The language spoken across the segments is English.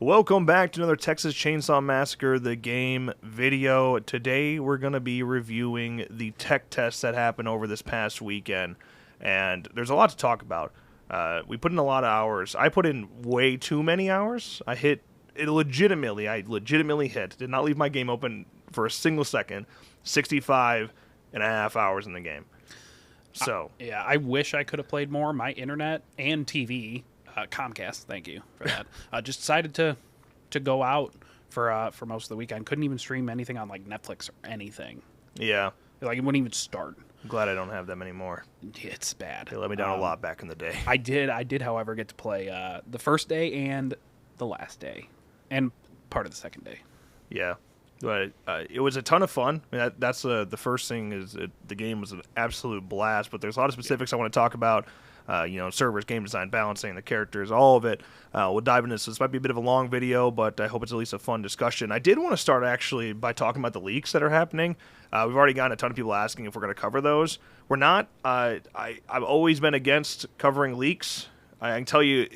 Welcome back to another Texas Chain Saw Massacre, the game video. Today we're going to be reviewing the tech tests that happened over this past weekend, and there's a lot to talk about. We put in a lot of hours. I put in way too many hours. I legitimately hit, did not leave my game open for a single second, 65 and a half hours in the game. So I wish I could have played more. My internet and TV, Comcast, thank you for that, just decided to go out for most of the weekend. Couldn't even stream anything on like Netflix or anything. Yeah. Like it wouldn't even start. I'm glad I don't have them anymore. It's bad. They let me down a lot back in the day. I did, however, get to play the first day and the last day, and part of the second day. Yeah. But it was a ton of fun. I mean, that's the first thing is the game was an absolute blast. But there's a lot of specifics I want to talk about. Servers, game design, balancing, the characters, all of it. We'll dive into this. This might be a bit of a long video, but I hope it's at least a fun discussion. I did want to start actually by talking about the leaks that are happening. We've already gotten a ton of people asking if we're going to cover those. We're not. I've always been against covering leaks. I can tell you,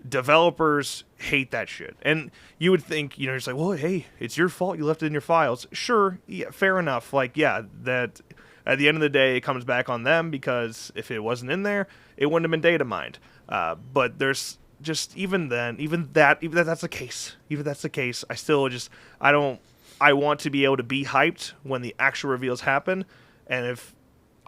developers hate that shit. And you would think, it's like, well, hey, it's your fault you left it in your files. Sure, yeah, fair enough. Like, yeah, that at the end of the day, it comes back on them because if it wasn't in there, it wouldn't have been data mined. But there's just, even that's the case, I want to be able to be hyped when the actual reveals happen. And if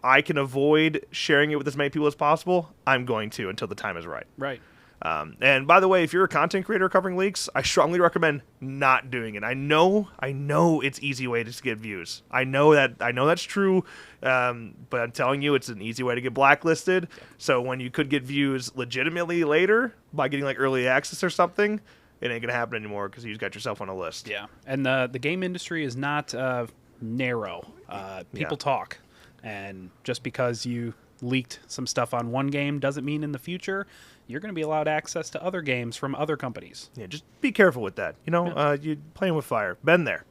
I can avoid sharing it with as many people as possible, I'm going to until the time is right. Right. And by the way, if you're a content creator covering leaks, I strongly recommend not doing it. I know it's easy way to get views. I know that's true. But I'm telling you, it's an easy way to get blacklisted. So when you could get views legitimately later by getting like early access or something, it ain't gonna happen anymore because you just got yourself on a list. Yeah. And the game industry is not narrow. People talk, and just because you leaked some stuff on one game doesn't mean in the future you're going to be allowed access to other games from other companies. Yeah, just be careful with that. You're playing with fire. Been there.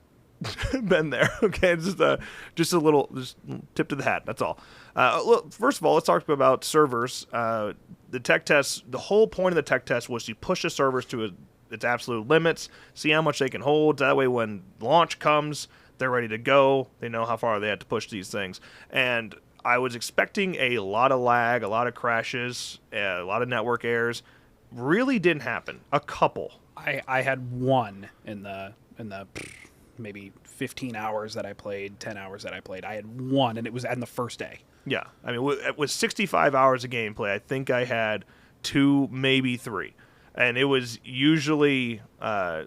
Okay, just a little tip to the hat. That's all. Look, first of all, let's talk about servers. The tech test. The whole point of the tech test was to push the servers to its absolute limits, see how much they can hold. That way, when launch comes, they're ready to go. They know how far they have to push these things. And I was expecting a lot of lag, a lot of crashes, a lot of network errors. Really didn't happen. A couple. I had one in the maybe 15 hours that I played, 10 hours that I played. I had one, and it was on the first day. Yeah. I mean, with 65 hours of gameplay, I think I had 2, maybe 3. And it was usually I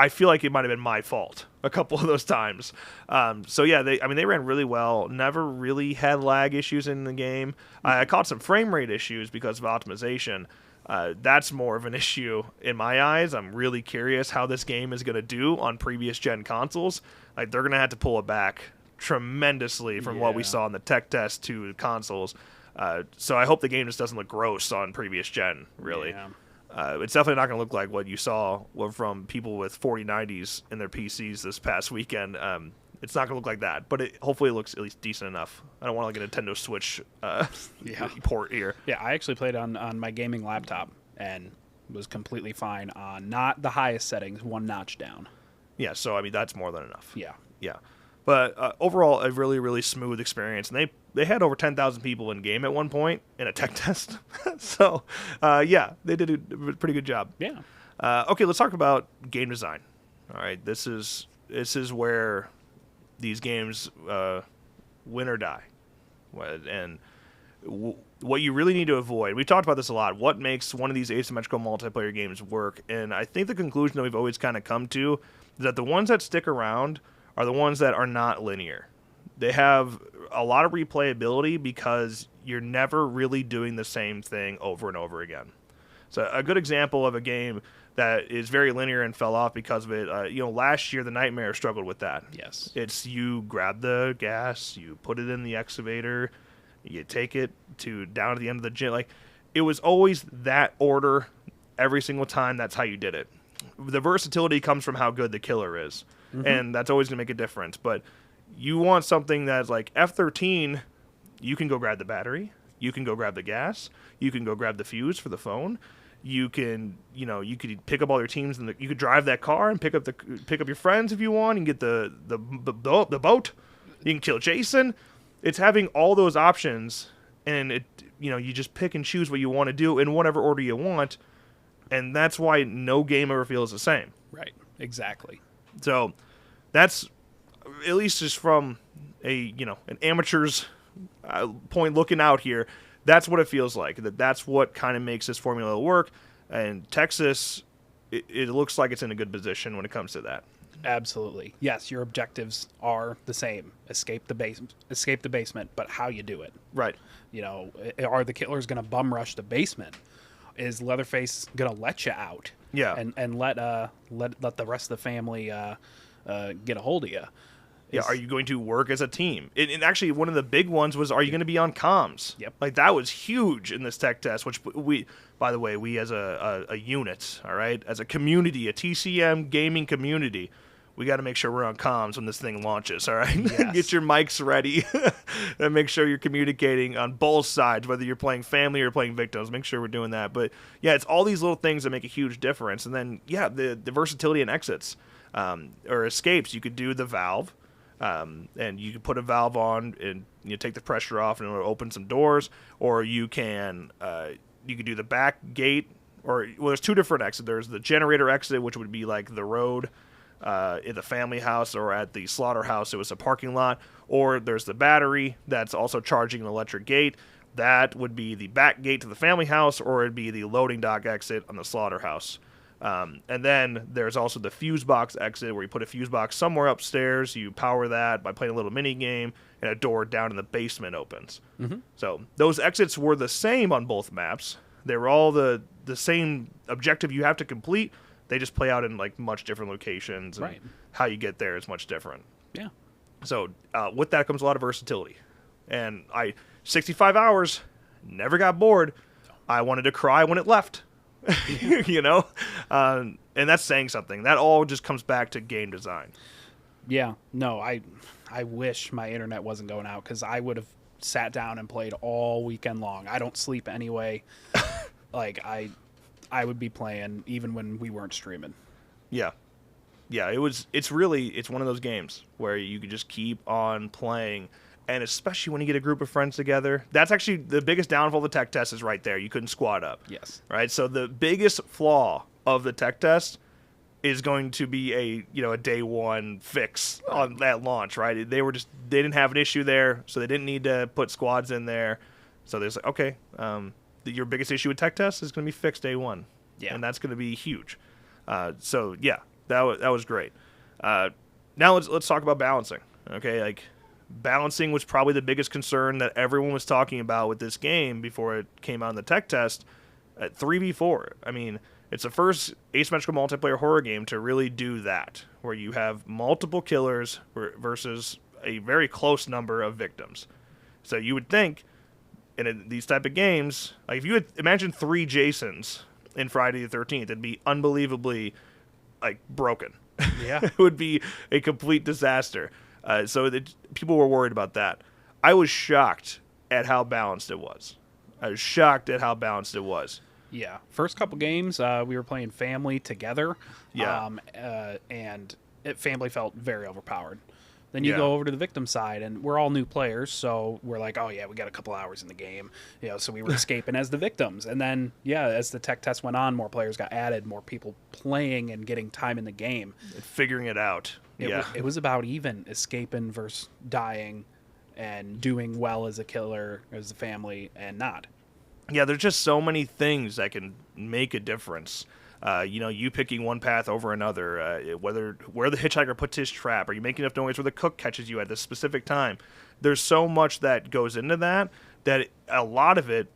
feel like it might have been my fault a couple of those times. They ran really well. Never really had lag issues in the game. I caught some frame rate issues because of optimization. That's more of an issue in my eyes. I'm really curious how this game is going to do on previous gen consoles. Like, they're going to have to pull it back tremendously from what we saw in the tech test to consoles. So I hope the game just doesn't look gross on previous gen, really. Yeah. It's definitely not going to look like what you saw from people with 4090s in their PCs this past weekend. It's not going to look like that, but hopefully it looks at least decent enough. I don't want like a Nintendo Switch port here. Yeah, I actually played on my gaming laptop and was completely fine on not the highest settings, one notch down. Yeah, so I mean that's more than enough. Yeah. But overall, a really, really smooth experience. And they had over 10,000 people in game at one point in a tech test. So, they did a pretty good job. Yeah. Okay, let's talk about game design. All right, this is where these games win or die. And what you really need to avoid, we've talked about this a lot, what makes one of these asymmetrical multiplayer games work. And I think the conclusion that we've always kind of come to is that the ones that stick around are the ones that are not linear. They have a lot of replayability because you're never really doing the same thing over and over again. So a good example of a game that is very linear and fell off because of it, last year the Nightmare struggled with that. Yes. It's you grab the gas, you put it in the excavator, you take it down to the end of the gym. Like, it was always that order every single time. That's how you did it. The versatility comes from how good the killer is. Mm-hmm. And that's always going to make a difference. But you want something that's like F-13, you can go grab the battery, you can go grab the gas, you can go grab the fuse for the phone, You can, you could pick up all your teams, and you could drive that car and pick up your friends if you want, and get the boat. You can kill Jason. It's having all those options, and you just pick and choose what you want to do in whatever order you want, and that's why no game ever feels the same. Right. Exactly. So that's, at least just from an amateur's point looking out here, that's what it feels like. That's what kind of makes this formula work. And Texas, it looks like it's in a good position when it comes to that. Absolutely. Yes, your objectives are the same. Escape the basement, but how you do it. Right. Are the killers going to bum rush the basement? Is Leatherface going to let you out? Yeah. And let the rest of the family get a hold of you? Yeah, are you going to work as a team? And actually, one of the big ones was, are you going to be on comms? Yep. Like, that was huge in this tech test, which by the way, we as a unit, all right, as a community, a TCM gaming community, we got to make sure we're on comms when this thing launches, all right? Yes. Get your mics ready and make sure you're communicating on both sides, whether you're playing family or playing victims. Make sure we're doing that. But, yeah, it's all these little things that make a huge difference. And then, yeah, the versatility and exits or escapes. You could do the valve. And you can put a valve on and take the pressure off and it'll open some doors, or you can do the back gate, there's two different exits. There's the generator exit, which would be like the road in the family house, or at the slaughterhouse it was a parking lot, or there's the battery that's also charging an electric gate. That would be the back gate to the family house, or it'd be the loading dock exit on the slaughterhouse. And then there's also the fuse box exit, where you put a fuse box somewhere upstairs. You power that by playing a little mini game, and a door down in the basement opens. Mm-hmm. So those exits were the same on both maps. They were all the same objective you have to complete. They just play out in like much different locations, and right. How you get there is much different. Yeah. So with that comes a lot of versatility, and 65 hours, never got bored. I wanted to cry when it left. And that's saying something. That all just comes back to game design. Yeah, no, I wish my internet wasn't going out, because I would have sat down and played all weekend long. I don't sleep anyway. Like I would be playing even when we weren't streaming. Yeah. It's one of those games where you could just keep on playing. And especially when you get a group of friends together, that's actually the biggest downfall of the tech test is right there. You couldn't squad up. Yes. Right? So the biggest flaw of the tech test is going to be a day one fix on that launch, right? They didn't have an issue there, so they didn't need to put squads in there. So they're like, okay, your biggest issue with tech test is going to be fixed day one. Yeah. And that's going to be huge. So yeah, that was great. Now let's talk about balancing. Okay, like, balancing was probably the biggest concern that everyone was talking about with this game before it came out in the tech test at 3v4. I mean, it's the first asymmetrical multiplayer horror game to really do that, where you have multiple killers versus a very close number of victims. So you would think in these type of games, like if you would imagine 3 Jasons in Friday the 13th, it'd be unbelievably like broken. Yeah. It would be a complete disaster. So people were worried about that. I was shocked at how balanced it was. Yeah. First couple games, we were playing family together. Yeah. And family felt very overpowered. Then you go over to the victim side, and we're all new players, so we're like, oh, yeah, we got a couple hours in the game. So we were escaping as the victims. And then, as the tech test went on, more players got added, more people playing and getting time in the game. Figuring it out. It was about even escaping versus dying and doing well as a killer, as a family, and not. Yeah, there's just so many things that can make a difference. You picking one path over another, where the hitchhiker puts his trap, are you making enough noise where the cook catches you at this specific time? There's so much that goes into that a lot of it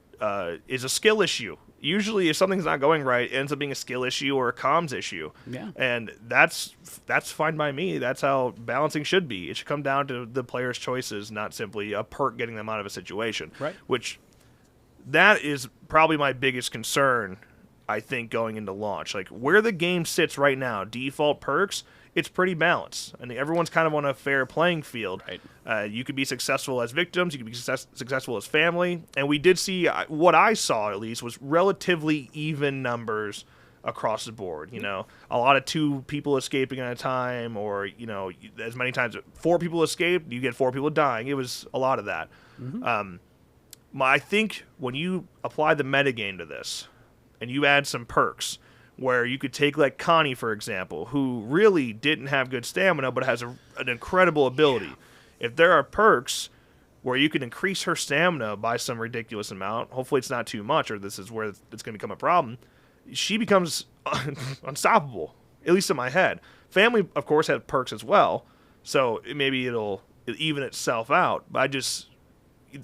is a skill issue. Usually, if something's not going right, it ends up being a skill issue or a comms issue. Yeah. And that's fine by me. That's how balancing should be. It should come down to the player's choices, not simply a perk getting them out of a situation. Right. Which, that is probably my biggest concern. I think, going into launch. Like, where the game sits right now, default perks, it's pretty balanced. And everyone's kind of on a fair playing field. Right. You could be successful as victims, you could be successful as family. And we did see, what I saw at least, was relatively even numbers across the board. You know, a lot of 2 people escaping at a time, or, you know, as many times 4 people escaped, you get 4 people dying. It was a lot of that. I think when you apply the metagame to this, and you add some perks, where you could take, like, Connie, for example, who really didn't have good stamina, but has an incredible ability. Yeah. If there are perks where you can increase her stamina by some ridiculous amount, hopefully it's not too much, or this is where it's going to become a problem, she becomes unstoppable, at least in my head. Family, of course, had perks as well, so maybe it'll even itself out. But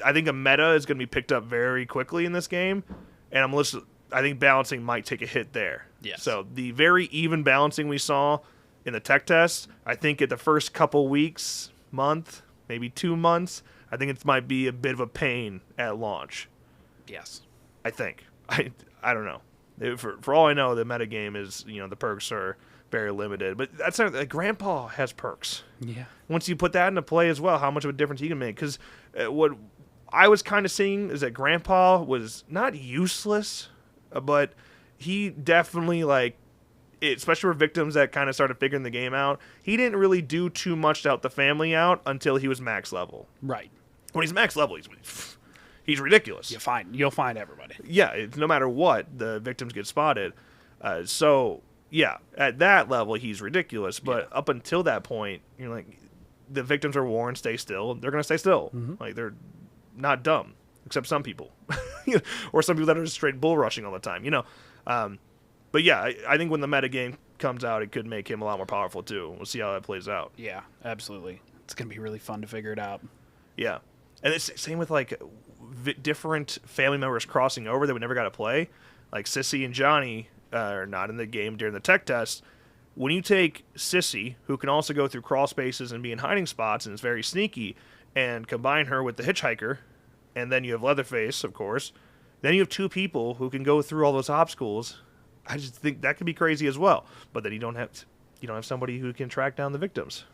I think a meta is going to be picked up very quickly in this game, and I think balancing might take a hit there. Yes. So the very even balancing we saw in the tech test, I think at the first couple weeks, month, maybe 2 months, I think it might be a bit of a pain at launch. Yes. I think. I don't know. For all I know, the metagame is, you know, the perks are very limited. But that's not, like, Grandpa has perks. Yeah. Once you put that into play as well, how much of a difference he can make. Because what I was kind of seeing is that Grandpa was not useless, but he definitely, like, especially for victims that kind of started figuring the game out, he didn't really do too much to help the family out until he was max level. Right. When he's max level, he's ridiculous. You'll find everybody. Yeah, no matter what, the victims get spotted. So, yeah, at that level, he's ridiculous. But up until that point, you're like, the victims are warned, stay still. They're going to stay still. Like, they're not dumb, except some people. Or some people that are just straight bull rushing all the time, you know. But yeah, I think when the metagame comes out, it could make him a lot more powerful too. We'll see how that plays out. Yeah, absolutely. It's going to be really fun to figure it out. Yeah. And it's same with, like, different family members crossing over that we never got to play. Like, Sissy and Johnny are not in the game during the tech test. When you take Sissy, who can also go through crawl spaces and be in hiding spots and is very sneaky, and combine her with the hitchhiker, and then you have Leatherface, of course, then you have 2 people who can go through all those obstacles. I just think that could be crazy as well. But then you don't have somebody who can track down the victims.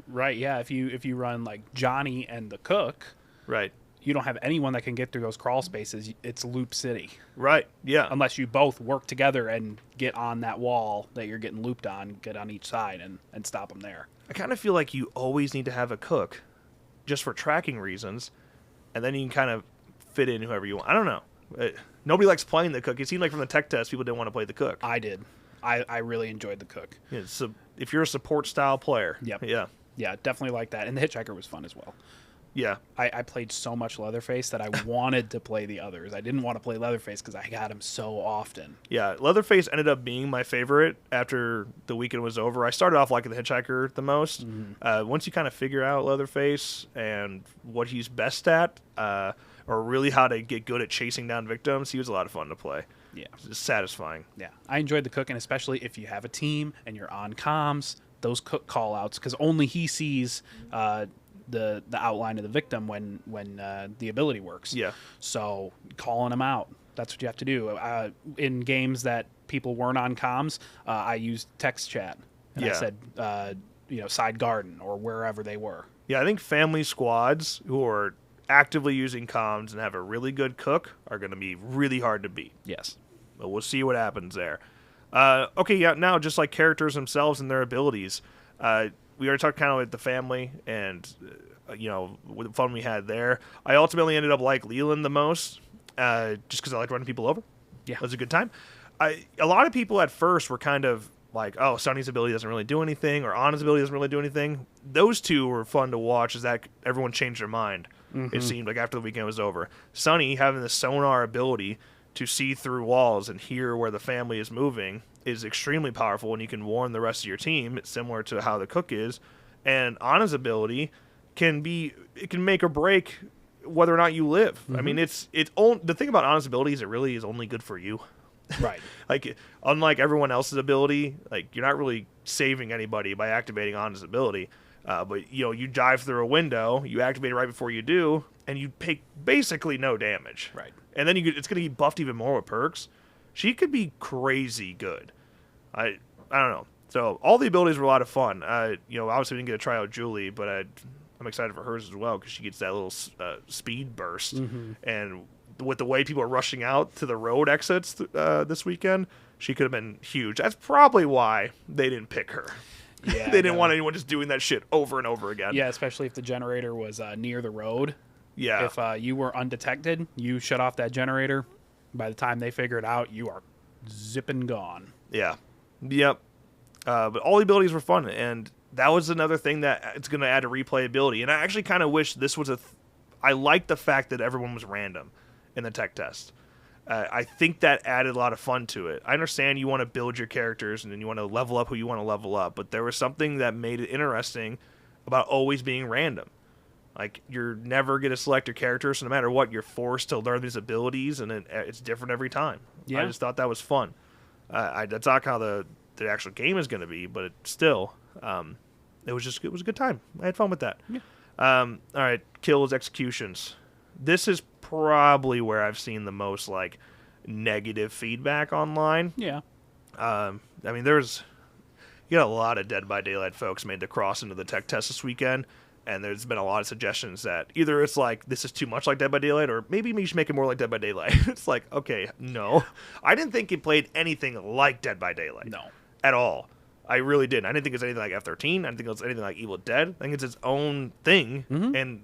Right, yeah. If you run, like, Johnny and the cook, right, you don't have anyone that can get through those crawl spaces. It's Loop City. Right, yeah. Unless you both work together and get on that wall that you're getting looped on, get on each side and stop them there. I kind of feel like you always need to have a cook just for tracking reasons, and then you can kind of fit in whoever you want. I don't know. Nobody likes playing the cook. It seemed like from the tech test, people didn't want to play the cook. I did. I really enjoyed the cook. Yeah, so if you're a support style player. Yep. Yeah. Yeah, definitely like that. And the hitchhiker was fun as well. Yeah. I played so much Leatherface that I wanted to play the others. I didn't want to play Leatherface because I got him so often. Yeah, Leatherface ended up being my favorite after the weekend was over. I started off liking the hitchhiker the most. Once you kind of figure out Leatherface and what he's best at, or really how to get good at chasing down victims, he was a lot of fun to play. Yeah. It's satisfying. Yeah. I enjoyed the cook, and especially if you have a team and you're on comms, those cook call-outs, because only he sees the outline of the victim when the ability works. Yeah. So calling them out, that's what you have to do. In games that people weren't on comms, I used text chat. And I said, side garden or wherever they were. Yeah, I think family squads who are actively using comms and have a really good cook are going to be really hard to beat. Yes. But we'll see what happens there. Okay, yeah, now just like characters themselves and their abilities. We already talked kind of with the family and, with the fun we had there. I ultimately ended up like Leland the most, just because I like running people over. Yeah. It was a good time. A lot of people at first were kind of like, oh, Sonny's ability doesn't really do anything, or Anna's ability doesn't really do anything. Those two were fun to watch as that everyone changed their mind, it seemed like, after the weekend was over. Sonny, having the sonar ability to see through walls and hear where the family is moving, is extremely powerful, and you can warn the rest of your team. It's similar to how the cook is. And Anna's ability can make or break whether or not you live. I mean, the thing about Anna's ability is it really is only good for you. Right. Like, unlike everyone else's ability, like, you're not really saving anybody by activating Anna's ability. But, you dive through a window, you activate it right before you do, and you take basically no damage. Right. And then it's going to get buffed even more with perks. she could be crazy good. I don't know. So all the abilities were a lot of fun. Obviously we didn't get to try out Julie, but I'm excited for hers as well because she gets that little speed burst, and with the way people are rushing out to the road exits this weekend, she could have been huge. That's probably why they didn't pick her. Yeah, They didn't want anyone just doing that shit over and over again. Yeah, especially if the generator was near the road. Yeah. If you were undetected, you shut off that generator. By the time they figure it out, you are zipping gone. Yeah. Yep. But all the abilities were fun, and that was another thing that it's going to add to replayability. And I actually kind of wish this was I like the fact that everyone was random in the tech test. I think that added a lot of fun to it. I understand you want to build your characters and then you want to level up who you want to level up, but there was something that made it interesting about always being random. Like, you're never going to select your character, so no matter what, you're forced to learn these abilities, and it's different every time. Yeah. I just thought that was fun. That's not how the actual game is going to be, but it was a good time. I had fun with that. Yeah. All right, kills, executions. This is probably where I've seen the most like negative feedback online. Yeah. I mean, you got a lot of Dead by Daylight folks made the cross into the tech test this weekend, and there's been a lot of suggestions that either it's like this is too much like Dead by Daylight, or maybe you should make it more like Dead by Daylight. It's like, okay, no, I didn't think it played anything like Dead by Daylight. No. At all. I really didn't. I didn't think it's anything like F-13. I didn't think it was anything like Evil Dead. I think it's its own thing. And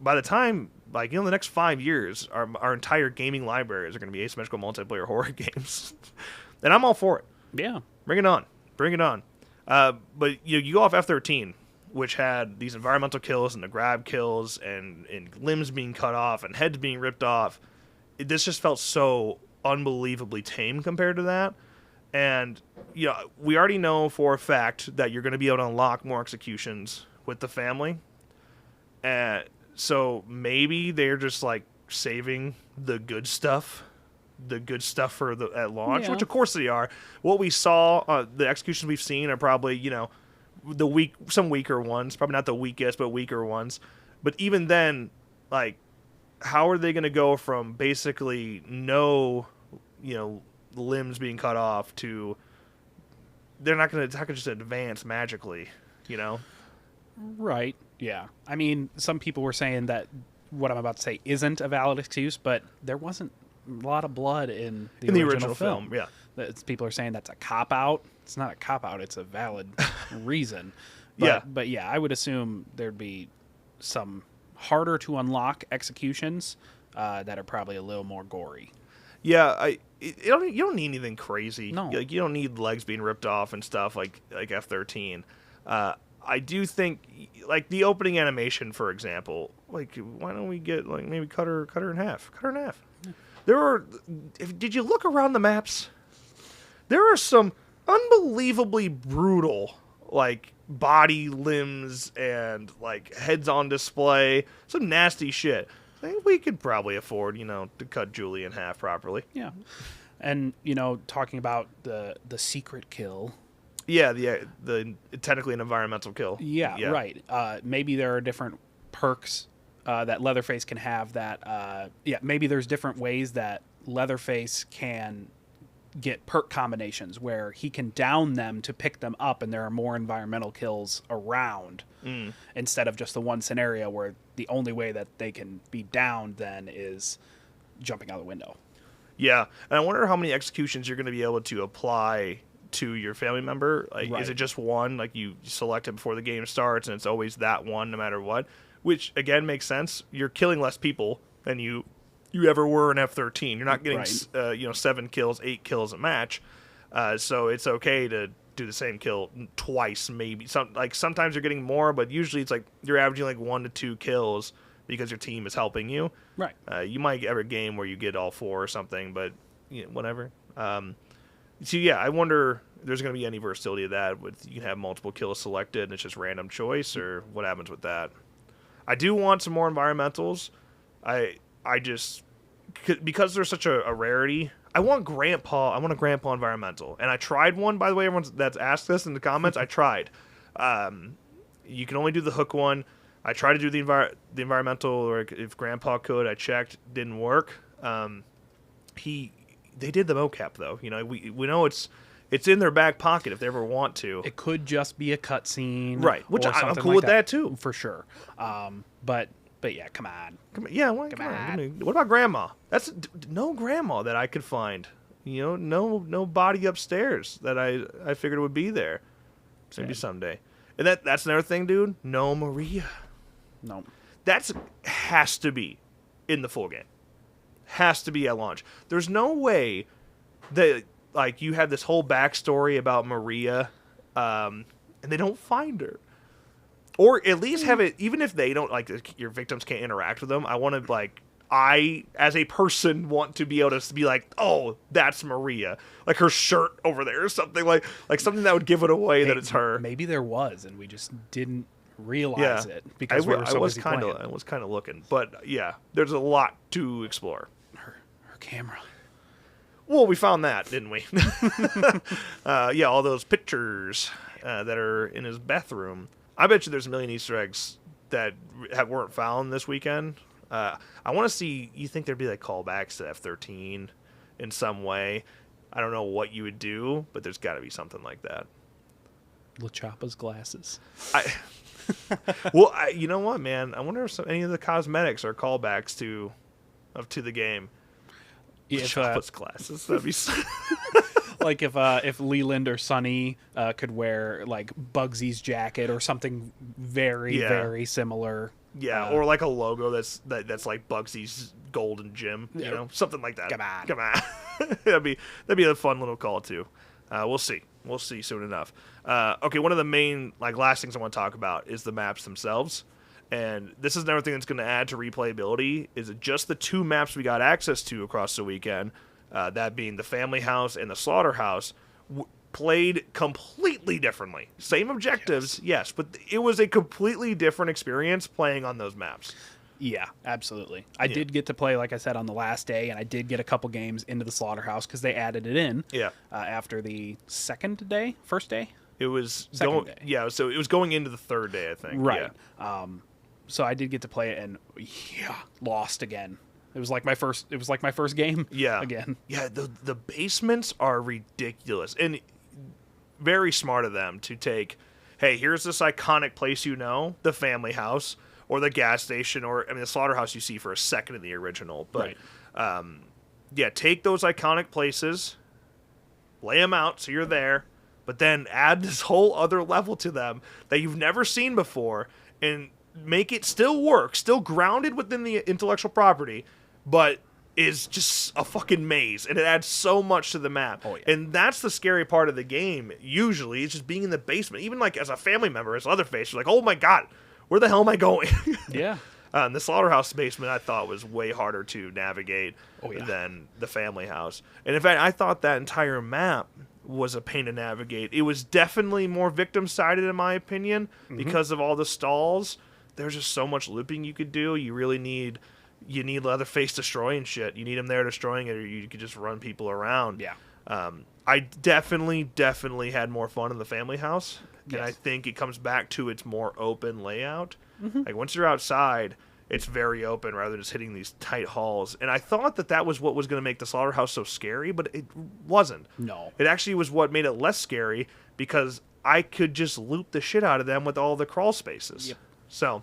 by the time, the next 5 years, our entire gaming libraries are going to be asymmetrical multiplayer horror games. And I'm all for it. Yeah. Bring it on. Bring it on. But you go off F-13, which had these environmental kills and the grab kills and limbs being cut off and heads being ripped off. This just felt so unbelievably tame compared to that. And we already know for a fact that you're going to be able to unlock more executions with the family. So maybe they're just like saving the good stuff for at launch, which of course they are. What we saw, the executions we've seen are probably, some weaker ones, probably not the weakest, but weaker ones. But even then, like, how are they going to go from basically no, limbs being cut off to they're not going to just advance magically, Right. Yeah. I mean, some people were saying that what I'm about to say isn't a valid excuse, but there wasn't a lot of blood in the original film. Yeah. People are saying that's a cop-out. It's not a cop-out. It's a valid reason. But yeah, I would assume there'd be some harder to unlock executions that are probably a little more gory. Yeah, you don't need anything crazy. No. Like, you don't need legs being ripped off and stuff like F-13. I do think, like, the opening animation, for example, like, why don't we get, like, maybe cut her in half? Cut her in half. Yeah. Did you look around the maps? There are some unbelievably brutal, like, body, limbs, and, like, heads on display. Some nasty shit. I think we could probably afford, to cut Julie in half properly. Yeah. And, talking about the secret kill. Yeah, the technically an environmental kill. Yeah. Right. Maybe there are different perks that Leatherface can have that, maybe there's different ways that Leatherface can get perk combinations where he can down them to pick them up, and there are more environmental kills around instead of just the one scenario where the only way that they can be downed then is jumping out the window. Yeah, and I wonder how many executions you're going to be able to apply to your family member. Like, right. Is it just one? Like, you select it before the game starts, and it's always that one no matter what? Which, again, makes sense. You're killing less people than you ever were in F-13. You're not getting, right. 7 kills, 8 kills a match. So it's okay to do the same kill twice, maybe. Sometimes you're getting more, but usually it's like you're averaging like 1 to 2 kills because your team is helping you. Right. You might have a game where you get all 4 or something, but whatever. So yeah, I wonder if there's going to be any versatility of that. You can have multiple kills selected and it's just random choice, or what happens with that. I do want some more environmentals. I just, because they're such a rarity, I want a grandpa environmental. And I tried one, by the way, everyone that's asked this in the comments, I tried. You can only do the hook one. I tried to do the environmental, or if grandpa could, I checked, didn't work. He they did the mocap though. We know it's in their back pocket if they ever want to. It could just be a cutscene, Right? Which or I'm something cool like with that too. for sure. But yeah, come on. Yeah, come on. What about grandma? That's no grandma that I could find. No body upstairs that I figured would be there. Maybe someday. And that's another thing, dude. No Maria. No. That's has to be in the full game. Has to be at launch. There's no way that you have this whole backstory about Maria, and they don't find her. Or at least have it, even if they don't, your victims can't interact with them, I want to, I, as a person, want to be able to be like, oh, that's Maria. Like her shirt over there or something, like something that would give it away that it's her. Maybe there was, and we just didn't realize it because we were so busy playing. I was kind of looking. But, yeah, there's a lot to explore. Her camera. Well, we found that, didn't we? Yeah, all those pictures that are in his bathroom. I bet you there's a million Easter eggs that weren't found this weekend. I want to see. You think there'd be callbacks to F-13 in some way? I don't know what you would do, but there's got to be something like that. LaChapa's glasses. You know what, man? I wonder if any of the cosmetics are callbacks to the game. LaChapa's glasses. That'd be. If Leland or Sonny could wear Bugsy's jacket or something very very similar. Yeah, or a logo that's Bugsy's golden gym, something like that. Come on. that'd be a fun little call too. We'll see soon enough. Okay, one of the main last things I want to talk about is the maps themselves, and this is another thing that's going to add to replayability. Is it just the 2 maps we got access to across the weekend? That being the family house and the slaughterhouse, played completely differently. Same objectives, yes, but it was a completely different experience playing on those maps. Yeah, absolutely. I did get to play, like I said, on the last day, and I did get a couple games into the slaughterhouse because they added it in. Yeah. After the first day. It was second day. Yeah, so it was going into the 3rd day, I think. Right. Yeah. So I did get to play it, and lost again. It was like my first game. Yeah. Again. Yeah. The basements are ridiculous and very smart of them to take. Hey, here's this iconic place, the family house or the gas station, or the slaughterhouse you see for a second in the original. But right. Take those iconic places, lay them out so you're there, but then add this whole other level to them that you've never seen before, and make it still work, still grounded within the intellectual property, but is just a fucking maze, and it adds so much to the map. Oh, yeah. And that's the scary part of the game, usually, is just being in the basement. Even as a family member, as Leatherface, you're like, oh my god, where the hell am I going? Yeah. The slaughterhouse basement, I thought, was way harder to navigate than the family house. And in fact, I thought that entire map was a pain to navigate. It was definitely more victim-sided, in my opinion, because of all the stalls. There's just so much looping you could do. You really need Leatherface destroying shit. You need him there destroying it, or you could just run people around. Yeah. I definitely had more fun in the family house, yes. and I think it comes back to its more open layout. Once you're outside, it's very open rather than just hitting these tight halls. And I thought that was what was going to make the slaughterhouse so scary, but it wasn't. No. It actually was what made it less scary, because I could just loop the shit out of them with all the crawl spaces. Yep. So,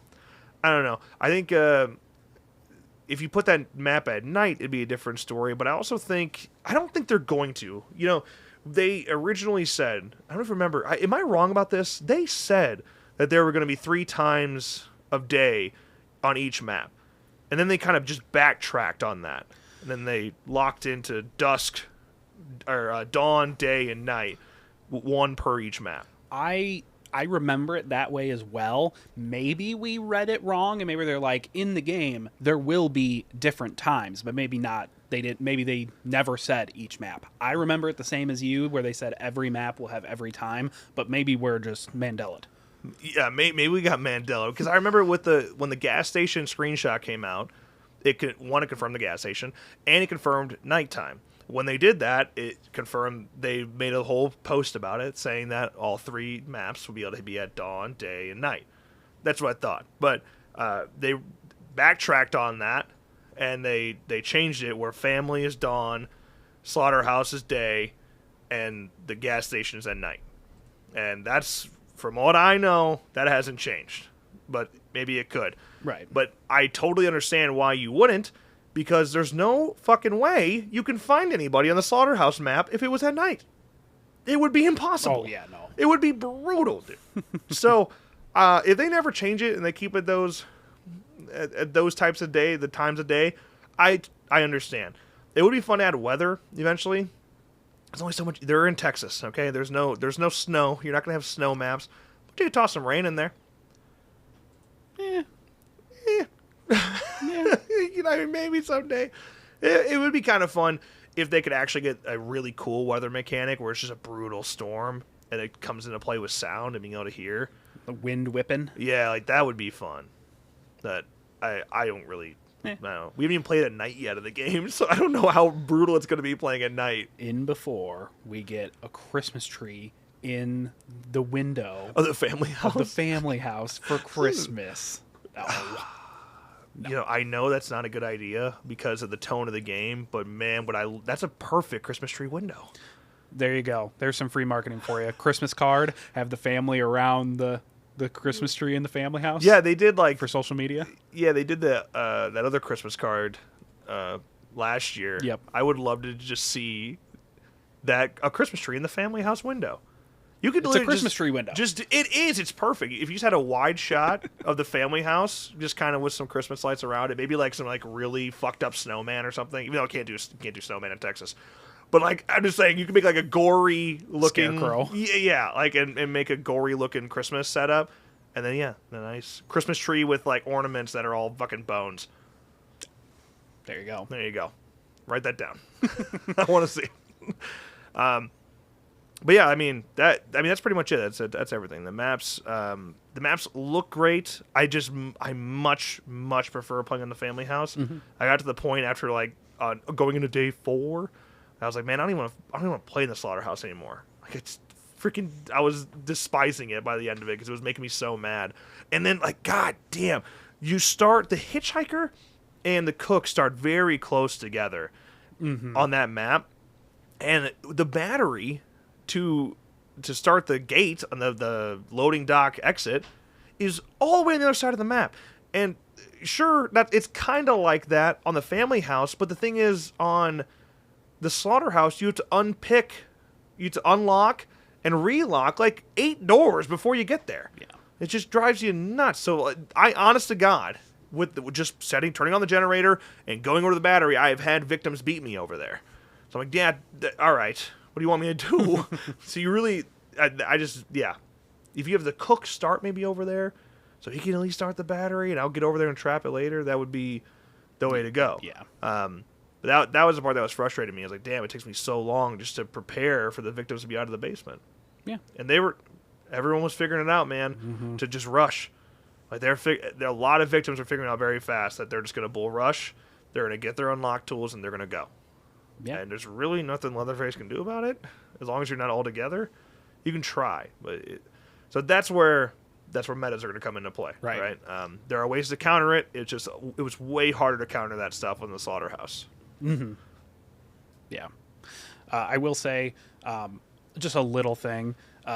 I don't know. I think if you put that map at night, it'd be a different story. But I don't think they're going to. They originally said, I don't remember. Am I wrong about this? They said that there were going to be 3 times of day on each map. And then they kind of just backtracked on that. And then they locked into dusk, or dawn, day, and night, 1 per each map. I remember it that way as well. Maybe we read it wrong, and maybe they're like, in the game there will be different times, but maybe not. Maybe they never said each map. I remember it the same as you, where they said every map will have every time, but maybe we're just Mandela'd. Yeah, maybe we got Mandela, because I remember when the gas station screenshot came out, it confirmed the gas station, and it confirmed nighttime. When they did that, it confirmed, they made a whole post about it saying that all 3 maps will be able to be at dawn, day, and night. That's what I thought. But they backtracked on that, and they changed it where family is dawn, Slaughterhouse is day, and the gas station is at night. And that's, from what I know, that hasn't changed. But maybe it could. Right. But I totally understand why you wouldn't, because there's no fucking way you can find anybody on the Slaughterhouse map if it was at night. It would be impossible. Oh, yeah, no. It would be brutal, dude. So, if they never change it and they keep it at those types of day, the times of day, I understand. It would be fun to add weather eventually. There's only so much. They're in Texas, okay? There's no snow. You're not gonna have snow maps. But you could toss some rain in there. Yeah. You know, maybe someday. It would be kind of fun if they could actually get a really cool weather mechanic where it's just a brutal storm and it comes into play with sound and being able to hear. The wind whipping. Yeah, like that would be fun. That I don't really. I don't know. We haven't even played at night yet in the game, so I don't know how brutal it's going to be playing at night. In before we get a Christmas tree in the window of the family house. For Christmas. Oh. No. You know, I know that's not a good idea because of the tone of the game, but man, that's a perfect Christmas tree window. There you go. There's some free marketing for you. Christmas card, have the family around the Christmas tree in the family house. Yeah, they did like for social media. Yeah, they did that other Christmas card last year. Yep. I would love to just see a Christmas tree in the family house window. You could. It's a Christmas tree window. It is. It's perfect. If you just had a wide shot of the family house, just kind of with some Christmas lights around it, maybe like some like really fucked up snowman or something. Even though I can't do snowman in Texas. But like I'm just saying, you could make like a gory looking scarecrow. Yeah, like and make a gory looking Christmas setup, and then the nice Christmas tree with like ornaments that are all fucking bones. There you go. There you go. Write that down. I want to see. But yeah, I mean that's pretty much it. That's everything. The maps look great. I much prefer playing in the family house. Mm-hmm. I got to the point after like going into day 4. I was like, man, I don't even want to play in the Slaughterhouse anymore. Like it's freaking. I was despising it by the end of it because it was making me so mad. And then like, god damn, you start the hitchhiker and the cook start very close together on that map, and the battery to start the gate on the loading dock exit is all the way on the other side of the map. And sure, that it's kind of like that on the family house, but the thing is on the Slaughterhouse, you have to unlock and relock like 8 doors before you get there. Yeah. It just drives you nuts. So honest to God, with just turning on the generator and going over to the battery, I have had victims beat me over there. So I'm like, yeah, all right, what do you want me to do? So you really, if you have the cook start maybe over there, so he can at least start the battery and I'll get over there and trap it later, that would be the way to go. Yeah. But that was the part that was frustrating me. I was like, damn, it takes me so long just to prepare for the victims to be out of the basement. Yeah. And everyone was figuring it out, man, to just rush. Like a lot of victims are figuring out very fast that they're just going to bull rush, they're going to get their unlock tools, and they're going to go. Yeah. And there's really nothing Leatherface can do about it. As long as you're not all together, you can try. So that's where metas are going to come into play. Right. There are ways to counter it. It was way harder to counter that stuff on the Slaughterhouse. Mm-hmm. Yeah. I will say, just a little thing,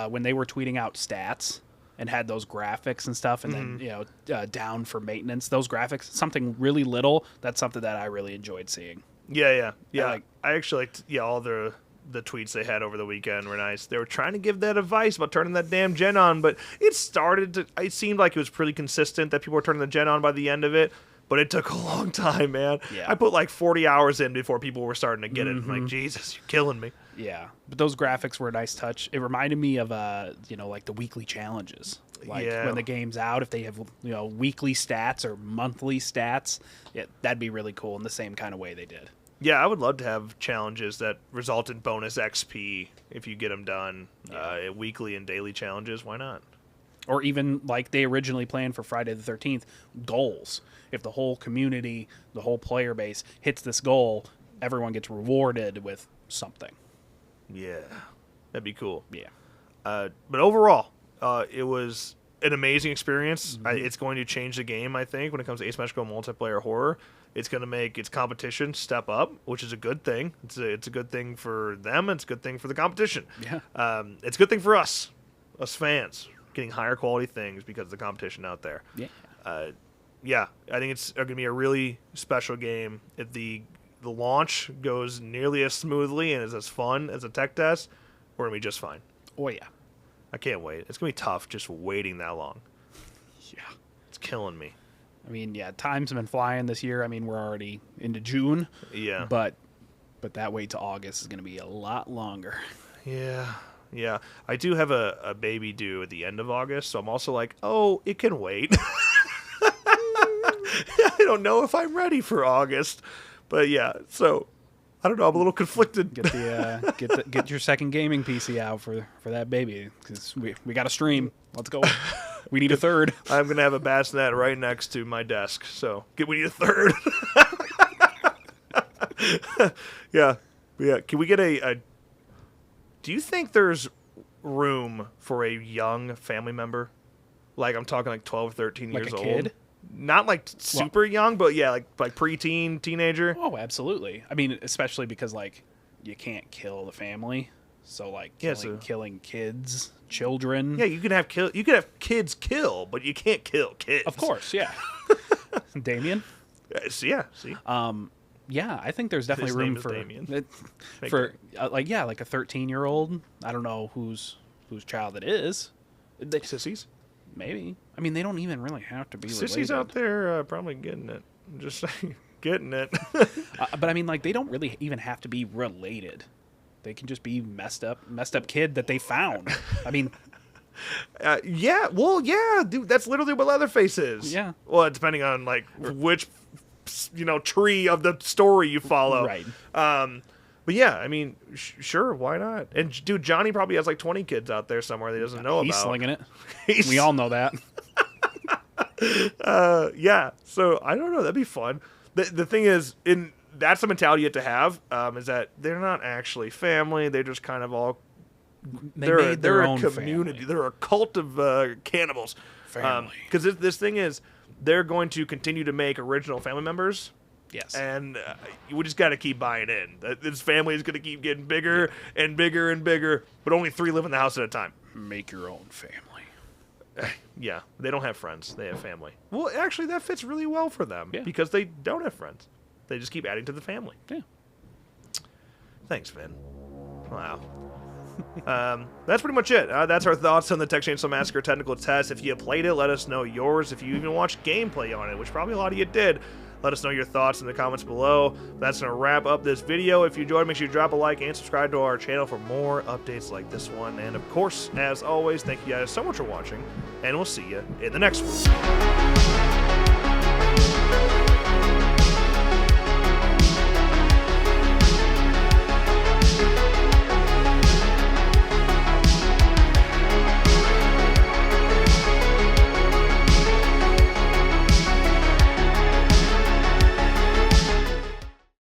when they were tweeting out stats and had those graphics and stuff, and then, down for maintenance, those graphics, something really little, that's something that I really enjoyed seeing. Yeah. I actually liked, all the tweets they had over the weekend were nice. They were trying to give that advice about turning that damn gen on, but it seemed like it was pretty consistent that people were turning the gen on by the end of it. But it took a long time, man. Yeah. I put like 40 hours in before people were starting to get it. I'm like, Jesus, you're killing me. Yeah. But those graphics were a nice touch. It reminded me of, like the weekly challenges. Like when the game's out, if they have, weekly stats or monthly stats, that'd be really cool in the same kind of way they did. Yeah, I would love to have challenges that result in bonus XP if you get them done. Weekly and daily challenges, why not? Or even like they originally planned for Friday the 13th, goals. If the whole community, the whole player base hits this goal, everyone gets rewarded with something. Yeah, that'd be cool. Yeah. But overall, it was an amazing experience. It's going to change the game, I think, when it comes to asymmetrical multiplayer horror. It's going to make its competition step up, which is a good thing. It's a good thing for them. It's a good thing for the competition. Yeah. It's a good thing for us fans, getting higher quality things because of the competition out there. Yeah. Yeah, I think it's going to be a really special game. If the launch goes nearly as smoothly and is as fun as a tech test, we're going to be just fine. Oh, yeah. I can't wait. It's going to be tough just waiting that long. Yeah. It's killing me. I mean, yeah, time's been flying this year. I mean, we're already into June. Yeah. But that wait to August is going to be a lot longer. Yeah. Yeah. I do have a baby due at the end of August, so I'm also like, oh, it can wait. I don't know if I'm ready for August. But yeah, so I don't know. I'm a little conflicted. Get your second gaming PC out for that baby, because we got to stream. Let's go. We need a third. I'm gonna have a bassinet right next to my desk, so we need a third. Yeah. Can we get a? Do you think there's room for a young family member? Like I'm talking like 12, 13 Like years a old. kid? Not like super young, but yeah, like preteen, teenager. Oh, absolutely. I mean, especially because like you can't kill the family, so like killing kids, children. Yeah, you can have kids kill, but you can't kill kids. Of course, yeah. Damien. Yeah. See. Yeah, I think there's definitely His room name is Damien. for like a 13-year-old. I don't know whose child it is. Sissies. Maybe. I mean, they don't even really have to be related. Sissies out there probably getting it. I'm just saying, getting it. But I mean, like, they don't really even have to be related. They can just be messed up kid that they found. I mean, yeah. Well, yeah, dude. That's literally what Leatherface is. Yeah. Well, depending on like which tree of the story you follow. Right. But yeah, I mean, sure, why not? And dude, Johnny probably has like 20 kids out there somewhere that he doesn't know He's about. slinging it. We all know that. Yeah. So I don't know. That'd be fun. The thing is, that's the mentality you have to have. Is that they're not actually family. They're just kind of all. They're a community. Family. They're a cult of cannibals. Family. Because this thing is, they're going to continue to make original family members. Yes. And we just got to keep buying in. This family is going to keep getting bigger and bigger and bigger, but only 3 live in the house at a time. Make your own family. Yeah, they don't have friends. They have family. Well, actually, that fits really well for them because they don't have friends. They just keep adding to the family. Yeah. Thanks, Vin. Wow. That's pretty much it. That's our thoughts on the Texas Chain Saw Massacre technical test. If you played it, let us know yours. If you even watched gameplay on it, which probably a lot of you did, let us know your thoughts in the comments below. That's going to wrap up this video. If you enjoyed, make sure you drop a like and subscribe to our channel for more updates like this one. And of course, as always, thank you guys so much for watching, and we'll see you in the next one.